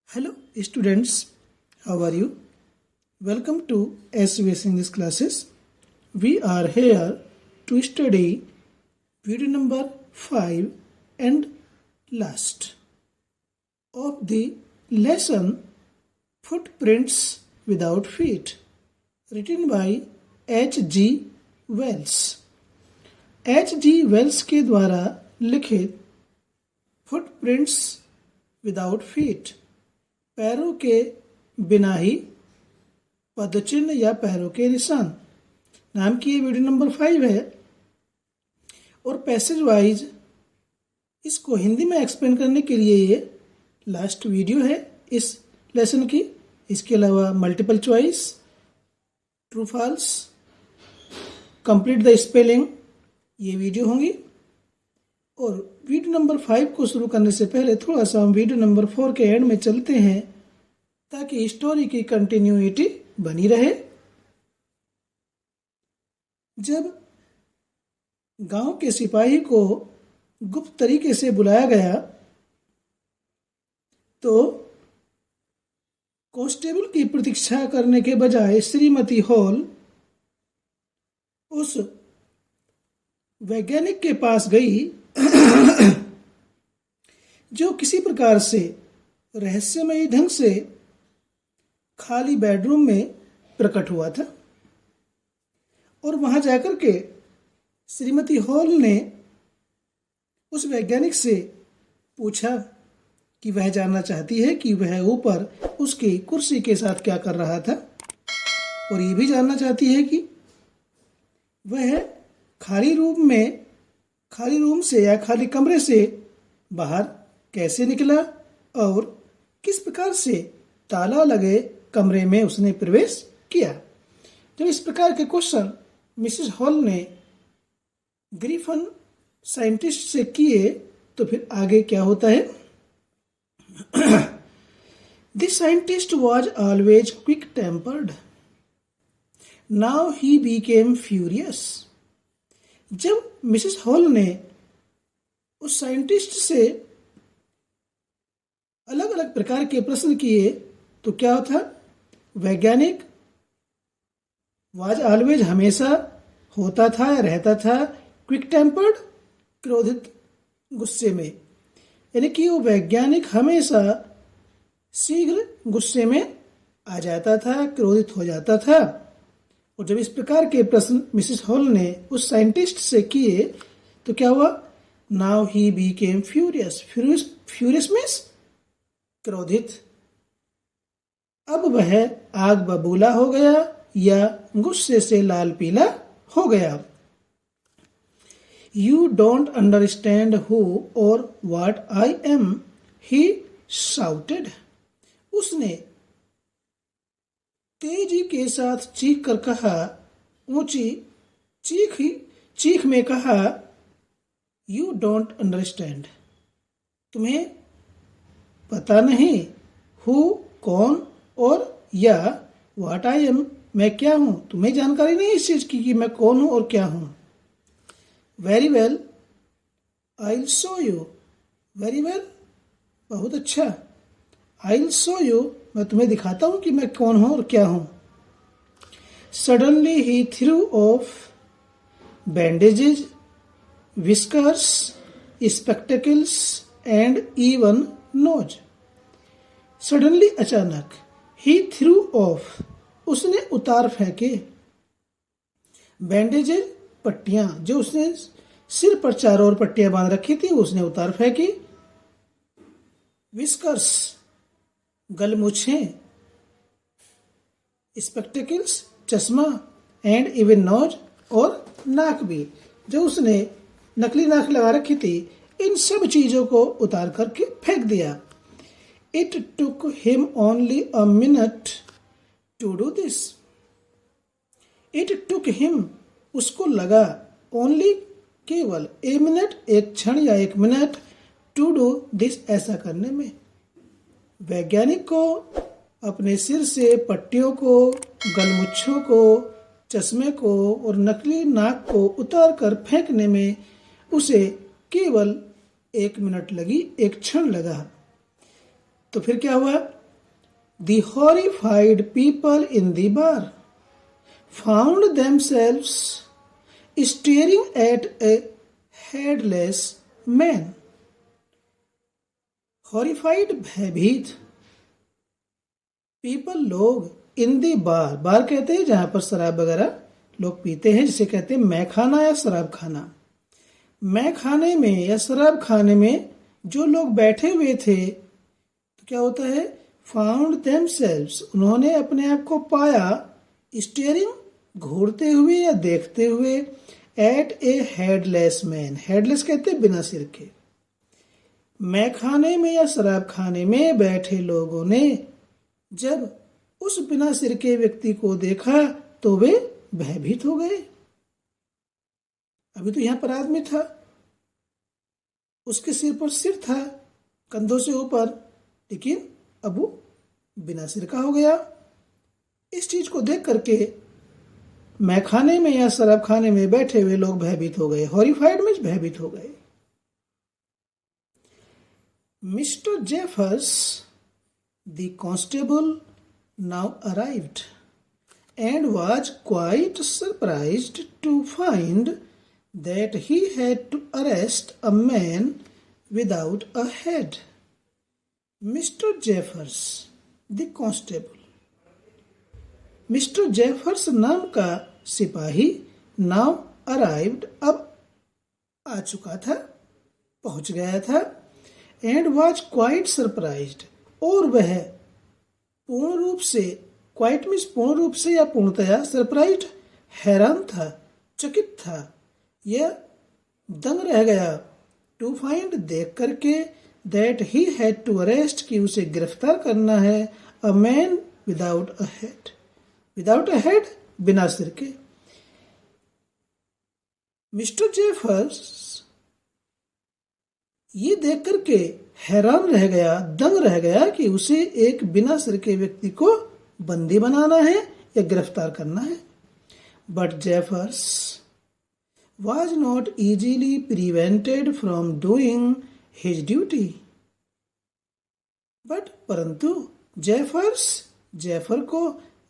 Hello students, how are you? Welcome to SVS English classes. We are here to study video number 5 and last of the lesson Footprints Without Feet, written by H.G. Wells. H.G. Wells के द्वारा लिखित footprints without feet, पैरों के बिना ही पदचिन्ह या पैरों के निशान नाम की ये वीडियो नंबर 5 है और पैसेज वाइज इसको हिंदी में एक्सप्लेन करने के लिए ये लास्ट वीडियो है इस लेसन की। इसके अलावा multiple choice, true false, complete the spelling ये वीडियो होंगी। और वीडियो नंबर 5 को शुरू करने से पहले थोड़ा सा हम वीडियो नंबर 4 के एंड में चलते हैं ताकि स्टोरी की कंटिन्यूटी बनी रहे। जब गांव के सिपाही को गुप्त तरीके से बुलाया गया तो कांस्टेबल की प्रतीक्षा करने के बजाय श्रीमती हॉल उस वैज्ञानिक के पास गई जो किसी प्रकार से रहस्यमयी ढंग से खाली बेडरूम में प्रकट हुआ था। और वहां जाकर के श्रीमती हॉल ने उस वैज्ञानिक से पूछा कि वह जानना चाहती है कि वह ऊपर उसकी कुर्सी के साथ क्या कर रहा था, और ये भी जानना चाहती है कि वह खाली रूम से या खाली कमरे से बाहर कैसे निकला और किस प्रकार से ताला लगे कमरे में उसने प्रवेश किया। जब इस प्रकार के क्वेश्चन मिसेस हॉल ने ग्रिफिन साइंटिस्ट से किए तो फिर आगे क्या होता है। This scientist was always quick tempered, now he Beckham furious. जब मिसेस हॉल ने उस साइंटिस्ट से अलग अलग प्रकार के प्रश्न किए तो क्या होता, वैज्ञानिक वाज ऑलवेज हमेशा होता था या रहता था क्विक टेम्पर्ड क्रोधित गुस्से में, यानी कि वो वैज्ञानिक हमेशा शीघ्र गुस्से में आ जाता था, क्रोधित हो जाता था। और जब इस प्रकार के प्रश्न मिसेस हॉल ने उस साइंटिस्ट से किए तो क्या हुआ, now he Beckham furious. Furious means क्रोधित। अब वह आग बबूला हो गया या गुस्से से लाल पीला हो गया। यू डोंट अंडरस्टैंड हु और what I am, he shouted. उसने तेजी के साथ चीख कर कहा, ऊंची चीख में कहा, यू डोंट अंडरस्टैंड, तुम्हें पता नहीं, हु कौन, और या व्हाट आई एम, मैं क्या हूं, तुम्हें जानकारी नहीं इस चीज की कि मैं कौन हूं और क्या हूं। Very well, I will show you. Very well, बहुत अच्छा। आई विल शो यू, मैं तुम्हें दिखाता हूं कि मैं कौन हूं और क्या हूं। सडनली ही threw off bandages, whiskers, spectacles and even nose. Suddenly अचानक, he threw off, उसने उतार फेंके, बैंडेजेज पट्टियां जो उसने सिर पर चारों ओर पट्टियां बांध रखी थी उसने उतार फेंकी, whiskers गलमुछें, spectacles चश्मा, एंड इवन नोज और नाक भी जो उसने नकली नाक लगा रखी थी, इन सब चीजों को उतार करके फेंक दिया। It took him only a minute to do this. It took him, उसको लगा, ओनली केवल, ए मिनट एक क्षण या एक मिनट, टू डू दिस ऐसा करने में। वैज्ञानिक को अपने सिर से पट्टियों को, गलमुच्छों को, चश्मे को और नकली नाक को उतार कर फेंकने में उसे केवल 1 मिनट लगी, एक क्षण लगा। तो फिर क्या हुआ, The horrified people in the bar found themselves staring at a headless man. Horrified, भयभीत, people लोग इन दी बार कहते हैं जहां पर शराब वगैरह लोग पीते हैं, जिसे कहते हैं मैखाना या शराब खाना। मैखाने में या शराब खाने में जो लोग बैठे हुए थे तो क्या होता है, फाउंड देमसेल्व्स, उन्होंने अपने आप को पाया, स्टीयरिंग, घूरते हुए या देखते हुए, एट ए हेडलेस मैन, हेडलेस कहते हैं बिना सिर के। मैखाने में या शराब खाने में बैठे लोगों ने जब उस बिना सिर के व्यक्ति को देखा तो वे भयभीत हो गए। अभी तो यहां पर आदमी था, उसके सिर पर सिर था, कंधों से ऊपर, लेकिन अब वो बिना सिर का हो गया। इस चीज को देख करके मैखाने में या शराब खाने में बैठे हुए लोग भयभीत हो गए। हॉरिफाइड में भयभीत हो गए। Mister Jeffers the constable now arrived and was quite surprised to find that he had to arrest a man without a head. Mr. Jeffers, the constable. Mister Jeffers नाम का सिपाही नाउ अराइव्ड, अब आ चुका था, पहुंच गया था, एंड वॉज क्वाइट सरप्राइज्ड, और वह पूर्ण रूप से, क्वाइट मीन्स पूर्ण रूप से या पूर्णतया, सरप्राइज्ड हैरान था, चकित था, यह दंग रह गया, टू फाइंड देख करके, that he had to arrest, कि उसे गिरफ्तार करना है, a man without a head, without a head, बिना सिर के। मिस्टर जेफर्स ये देख करके हैरान रह गया, दंग रह गया कि उसे एक बिना सिर के व्यक्ति को बंदी बनाना है या गिरफ्तार करना है। But Jeffers was not easily prevented from doing his duty. But परंतु जेफर को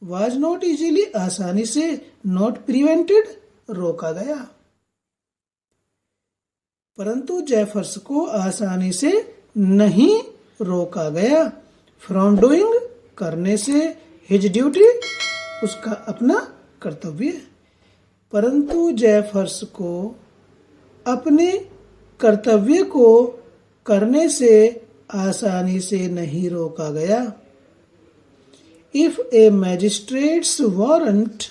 was not easily, आसानी से, not prevented, रोका गया, परंतु जेफर्स को आसानी से नहीं रोका गया, फ्रॉम डूइंग, करने से, हिज ड्यूटी, उसका अपना कर्तव्य, परंतु जेफर्स को अपने कर्तव्य को करने से आसानी से नहीं रोका गया। If A magistrates warrant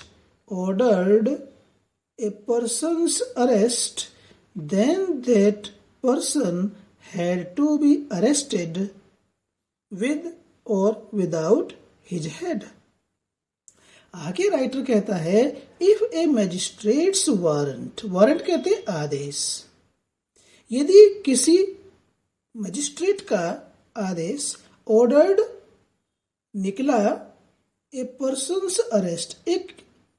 ordered A person's arrest, then that person had to be arrested with or without his head. आगे राइटर कहता है, if A magistrates warrant, warrant कहते हैं आदेश, यदि किसी मजिस्ट्रेट का आदेश, ऑर्डर्ड, निकला, ए पर्सन's अरेस्ट, एक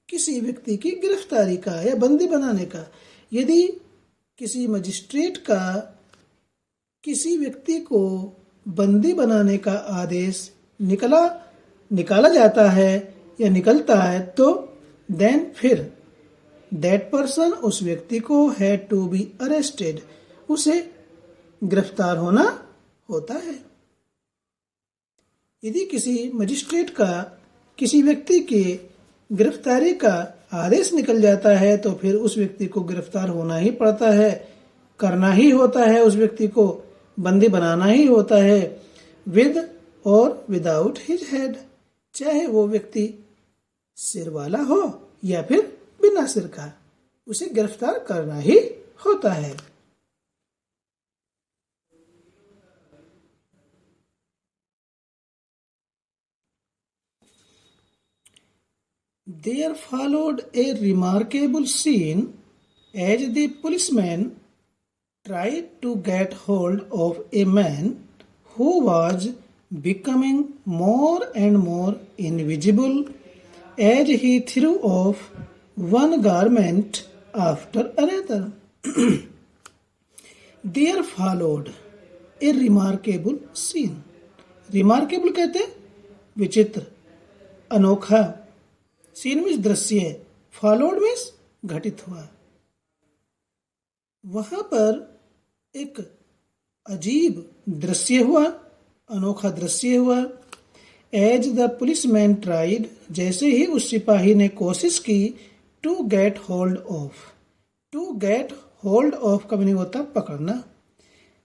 किसी व्यक्ति की गिरफ्तारी का या बंदी बनाने का, यदि किसी मजिस्ट्रेट का किसी व्यक्ति को बंदी बनाने का आदेश निकाला जाता है या निकलता है, तो देन फिर दैट पर्सन, उस व्यक्ति को, हैड टू बी अरेस्टेड, उसे गिरफ्तार होना होता है। यदि किसी मजिस्ट्रेट का किसी व्यक्ति के गिरफ्तारी का आदेश निकल जाता है तो फिर उस व्यक्ति को गिरफ्तार होना ही पड़ता है, करना ही होता है, उस व्यक्ति को बंदी बनाना ही होता है, विद और विदाउट हिज हेड, चाहे वो व्यक्ति सिर वाला हो या फिर बिना सिर का, उसे गिरफ्तार करना ही होता है। There followed a remarkable scene as the policeman tried to get hold of a man who was becoming more and more invisible as he threw off one garment after another. There followed a remarkable scene. Remarkable कहते हैं विचित्र, अनोखा, scene means दृश्य, followed means घटित हुआ। वहां पर एक अजीब दृश्य हुआ, अनोखा दृश्य हुआ। एज द पुलिसमैन ट्राइड, जैसे ही उस सिपाही ने कोशिश की, to get hold of. To get hold of का मीनिंग होता है पकड़ना।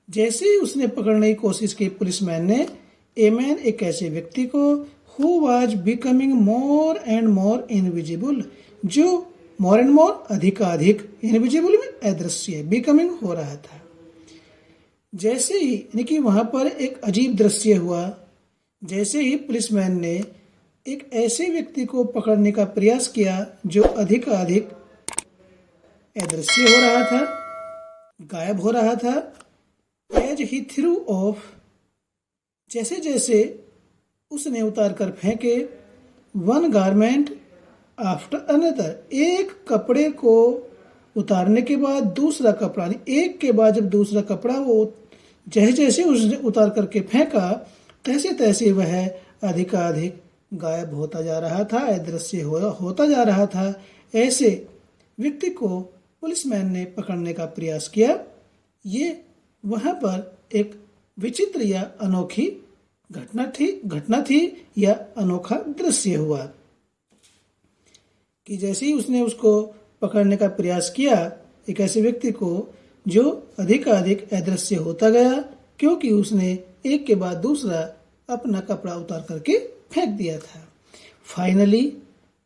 जैसे ही उसने पकड़ने की कोशिश की पुलिसमैन ने, ए मैन एक ऐसे व्यक्ति को, who was becoming more and more invisible, जो मोर एंड मोर अधिकाधिक, इनविजिबल में अदृश्य, बिकमिंग हो रहा था। जैसे ही यानी कि वहां पर एक अजीब दृश्य हुआ, जैसे ही पुलिसमैन ने एक ऐसे व्यक्ति को पकड़ने का प्रयास किया जो अधिकाधिक अदृश्य हो रहा था, गायब हो रहा था। एज ही थ्रू ऑफ, जैसे जैसे उसने उतार कर फेंके, वन गारमेंट आफ्टर अनदर, एक कपड़े को उतारने के बाद दूसरा कपड़ा, एक के बाद जब दूसरा कपड़ा वो जैसे जैसे उसने उतार करके फेंका, तैसे तैसे वह अधिकाधिक गायब होता जा रहा था, अदृश्य होता जा रहा था। ऐसे व्यक्ति को पुलिसमैन ने पकड़ने का प्रयास किया। ये वहां पर एक विचित्र या अनोखी घटना थी या अनोखा दृश्य हुआ कि जैसे ही उसने उसको पकड़ने का प्रयास किया, एक ऐसे व्यक्ति को जो अधिकाधिक अदृश्य होता गया, क्योंकि उसने एक के बाद दूसरा अपना कपड़ा उतार करके फेंक दिया था। Finally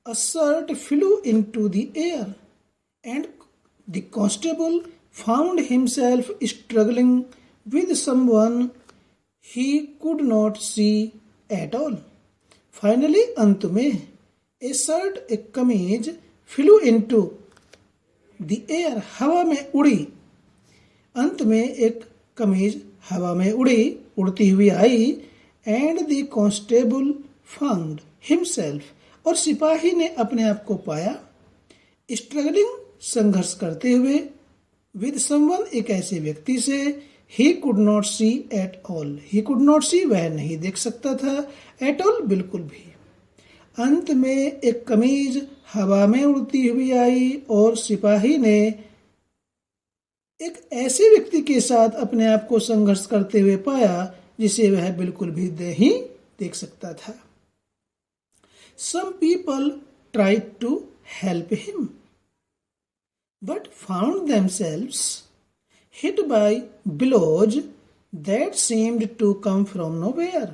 a shirt flew into the air and the constable found himself struggling with someone he could not see at all. Finally अंत में, ए शर्ट, एक कमीज, फ्लू इनटू द एयर, हवा में उड़ी। अंत में एक कमीज हवा में उड़ती हुई आई। And the constable found himself, और सिपाही ने अपने आप को पाया, स्ट्रगलिंग, संघर्ष करते हुए, विद समवन, एक ऐसे व्यक्ति से, he could not see at all, he could not see, वह नहीं देख सकता था, एट ऑल, बिल्कुल भी। अंत में एक कमीज हवा में उड़ती हुई आई और सिपाही ने एक ऐसे व्यक्ति के साथ अपने आप को संघर्ष करते हुए पाया जिसे वह बिल्कुल भी नहीं देख सकता था। Some people tried to help him, but found themselves hit by blows that seemed to come from nowhere.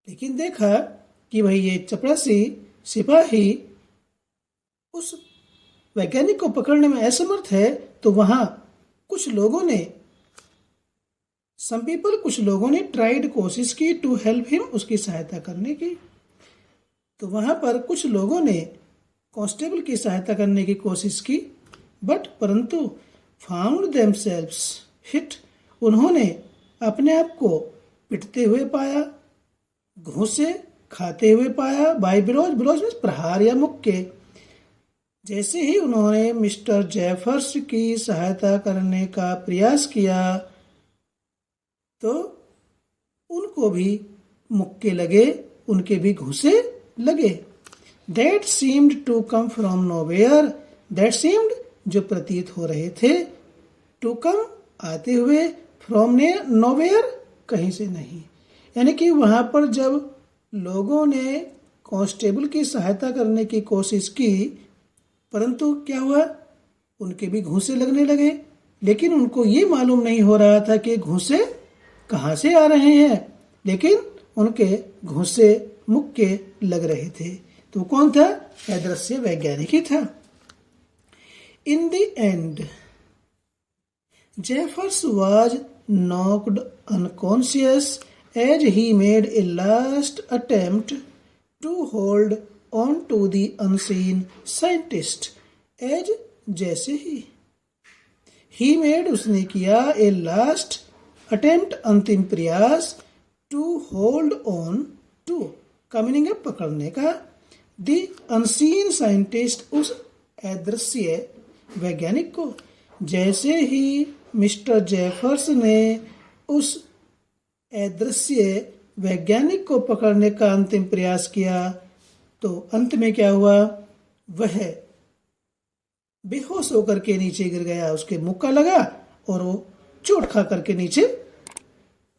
लेकिन देखा कि भाई ये चपरासी सिपाही उस वैज्ञानिक को पकड़ने में असमर्थ है, तो वहां कुछ लोगों ने, some people, कुछ लोगों ने ट्राइड, कोशिश की, टू हेल्प हिम, उसकी सहायता करने की। तो वहां पर कुछ लोगों ने कांस्टेबल की सहायता करने की कोशिश की, बट परंतु फाउंड देमसेल्व्स हिट, उन्होंने अपने आप को पिटते हुए पाया, घूंसे खाते हुए पाया, बाय ब्लोज, ब्लोज में प्रहार या मुक्के। जैसे ही उन्होंने मिस्टर जेफर्स की सहायता करने का प्रयास किया तो उनको भी मुक्के लगे, उनके भी घूंसे लगे। That seemed to come from nowhere, that seemed, जो प्रतीत हो रहे थे, टू कम, आते हुए, फ्रॉम नोवेयर, कहीं से नहीं। यानी कि वहां पर जब लोगों ने कांस्टेबल की सहायता करने की कोशिश की, परंतु क्या हुआ, उनके भी घूंसे लगने लगे, लेकिन उनको ये मालूम नहीं हो रहा था कि घूंसे कहाँ से आ रहे हैं, लेकिन उनके घूंसे मुक्के लग रहे थे। तो कौन था, अदृश्य वैज्ञानिक ही था। In the end Jeffers was knocked unconscious as he made a last attempt to hold on to the unseen scientist. As, जैसे ही मेड, उसने किया, ए लास्ट अटेम्प्ट, अंतिम प्रयास, टू होल्ड ऑन टू, का मीनिंग है पकड़ने का, द अनसीन साइंटिस्ट, उस अदृश्य वैज्ञानिक को। जैसे ही मिस्टर जेफर्स ने उस अदृश्य वैज्ञानिक को पकड़ने का अंतिम प्रयास किया तो अंत में क्या हुआ, वह बेहोश होकर के नीचे गिर गया। उसके मुक्का लगा और वो चोट खा करके नीचे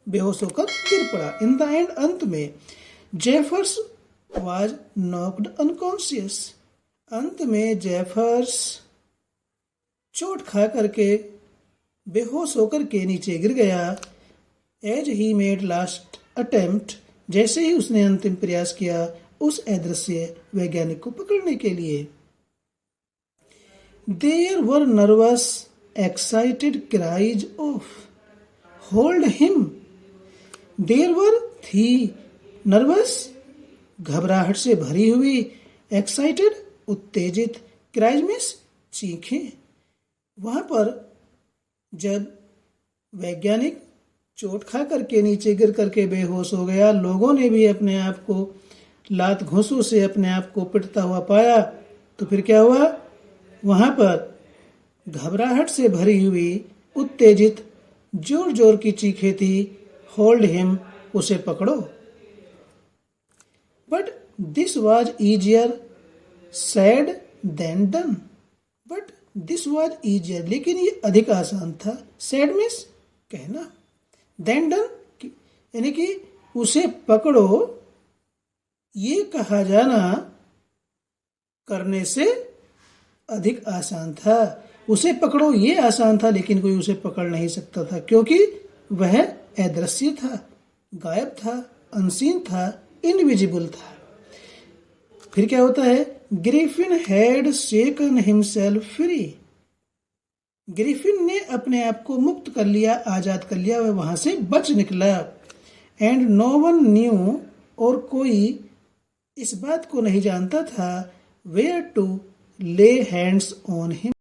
बेहोश होकर गिर पड़ा। इन द एंड, अंत में जेफर्स वाज नॉक्ड अनकॉन्शियस। अंत में जेफर्स चोट खा करके बेहोश होकर के नीचे गिर गया। As he made last attempt, जैसे ही उसने अंतिम प्रयास किया उस अदृश्य वैज्ञानिक को पकड़ने के लिए। There were nervous excited cries of hold him. There were थी, नर्वस घबराहट से भरी हुई, एक्साइटेड उत्तेजित, क्राइज मीन्स चीखें। वहां पर जब वैज्ञानिक चोट खा करके नीचे गिर करके बेहोश हो गया, लोगों ने भी अपने आप को लात घोंसों से अपने आप को पिटता हुआ पाया, तो फिर क्या हुआ, वहां पर घबराहट से भरी हुई उत्तेजित जोर जोर की चीखें थी, होल्ड हिम, उसे पकड़ो। But this was easier said than done. But this was easier, लेकिन ये अधिक आसान था। सैड मीन्स कहना, देन डन यानी कि उसे पकड़ो ये कहा जाना करने से अधिक आसान था। उसे पकड़ो ये आसान था, लेकिन कोई उसे पकड़ नहीं सकता था क्योंकि वह अदृश्य था, गायब था, अनसीन था, इनविजिबल था। फिर क्या होता है, Griffin had shaken himself free. Griffin ने अपने आप को मुक्त कर लिया, आजाद कर लिया, वह वहां से बच निकला। एंड नो वन न्यू, और कोई इस बात को नहीं जानता था, वेयर टू ले हैंड्स ऑन हिम,